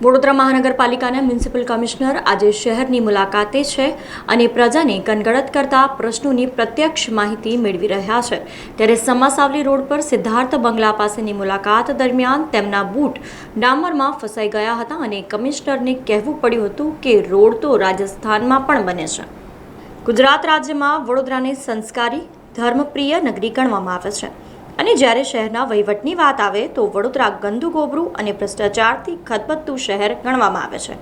વડોદરા મહાનગરપાલિકાના municipal commissioner આજે શહેરની મુલાકાતે છે અને પ્રજાને કનગડત કરતા પ્રશ્નોની પ્રત્યક્ષ માહિતી મેળવી રહ્યા છે। ત્યારે સમાસાવલી રોડ પર સિદ્ધાર્થ બંગલા પાસેની મુલાકાત દરમિયાન તેમના બૂટ ડામરમાં ફસાઈ ગયા હતા અને કમિશનરને કહેવું પડ્યું હતું કે રોડ તો રાજસ્થાનમાં પણ બને છે। ગુજરાત રાજ્યમાં વડોદરાને સંસ્કારી ધર્મપ્રિય નગરી ગણવામાં આવે છે અને જ્યારે શહેરના વહીવટની વાત આવે તો વડોદરા ગંદુ ગોબરું અને ભ્રષ્ટાચારથી ખદબદતું શહેર ગણવામાં આવે છે।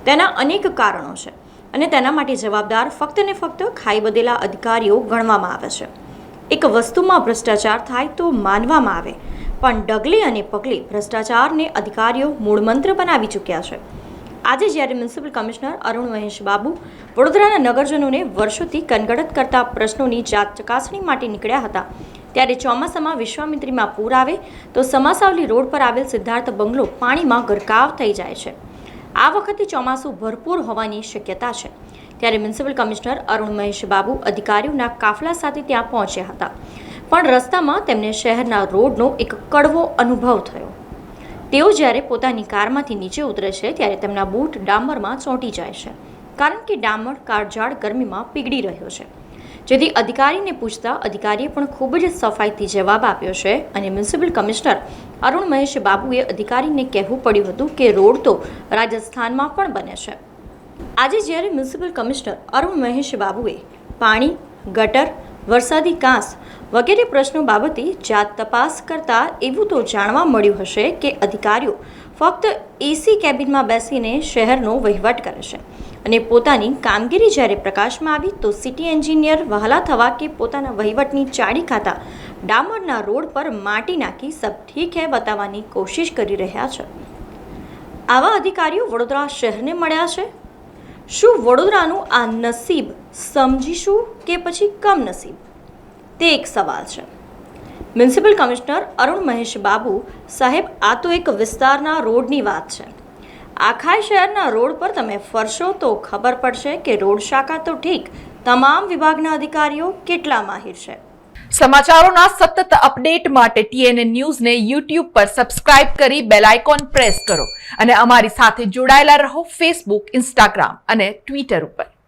તેના અનેક કારણો છે અને તેના માટે જવાબદાર ફક્ત ને ફક્ત ખાઈ બધેલા અધિકારીઓ ગણવામાં આવે છે। એક વસ્તુમાં ભ્રષ્ટાચાર થાય તો માનવામાં આવે, પણ ડગલે અને પગલે ભ્રષ્ટાચારને અધિકારીઓ મૂળમંત્ર બનાવી ચૂક્યા છે। આજે જ્યારે મ્યુનિસિપલ કમિશનર અરુણ મહેશ બાબુ વડોદરાના નગરજનોને વર્ષોથી કનગડત કરતા પ્રશ્નોની જાત ચકાસણી માટે નીકળ્યા હતા, ત્યારે ચોમાસામાં વિશ્વામિત્રીમાં પૂર આવે તો સમાસાવલી રોડ પર આવેલ સિદ્ધાર્થ બંગલો પાણીમાં ગરકાવ થઈ જાય છે। આ વખતે ચોમાસું ભરપૂર હોવાની શક્યતા છે, ત્યારે મ્યુનિસિપલ કમિશનર અરુણ મહેશ બાબુ અધિકારીઓના કાફલા સાથે ત્યાં પહોંચ્યા હતા, પણ રસ્તામાં તેમને શહેરના રોડનો એક કડવો અનુભવ થયો। તેઓ જ્યારે પોતાની કારમાંથી નીચે ઉતરે છે ત્યારે તેમના બૂટ ડામરમાં ચોંટી જાય છે, કારણ કે ડામર કાળઝાળ ગરમીમાં પીગળી રહ્યો છે। જેથી અધિકારીને પૂછતા અધિકારીએ પણ ખૂબ જ સફાઈથી જવાબ આપ્યો છે અને મ્યુનિસિપલ કમિશનર અરુણ મહેશ બાબુએ અધિકારીને કહેવું પડ્યું હતું કે રોડ તો રાજસ્થાનમાં પણ બને છે। આજે જ્યારે મ્યુનિસિપલ કમિશનર અરુણ મહેશ બાબુએ પાણી, ગટર, વરસાદી કાંસ વગેરે પ્રશ્નો બાબતે જાત તપાસ કરતા એવું તો જાણવા મળ્યું હશે કે અધિકારીઓ ફક્ત એસી કેબિનમાં બેસીને શહેરનો વહીવટ કરે છે અને પોતાની કામગીરી જ્યારે પ્રકાશમાં આવી તો સિટી એન્જિનિયર વહાલા થવા કે પોતાના વહીવટની ચાડી ખાતા ડામરના રોડ પર માટી નાખી સબ ઠીક હે બતાવવાની કોશિશ કરી રહ્યા છે। આવા અધિકારીઓ વડોદરા શહેરને મળ્યા છે? શું વડોદરાનું આ નસીબ સમજીશું કે પછી કમનસીબ? તે એક સવાલ છે। મ્યુનિસિપલ કમિશનર અરુણ મહેશ બાબુ સાહેબ, આ તો એક વિસ્તારના રોડની વાત છે। આખા શહેરના રોડ પર તમે ફરશો તો ખબર પડશે કે રોડ શાખા તો ઠીક, તમામ વિભાગના અધિકારીઓ કેટલા માહિર છે। સમાચારોના સતત અપડેટ માટે TNN ન્યૂઝને YouTube પર સબસ્ક્રાઇબ કરી બેલ આઇકોન પ્રેસ કરો અને અમારી સાથે જોડાયેલા રહો Facebook, Instagram અને Twitter ઉપર।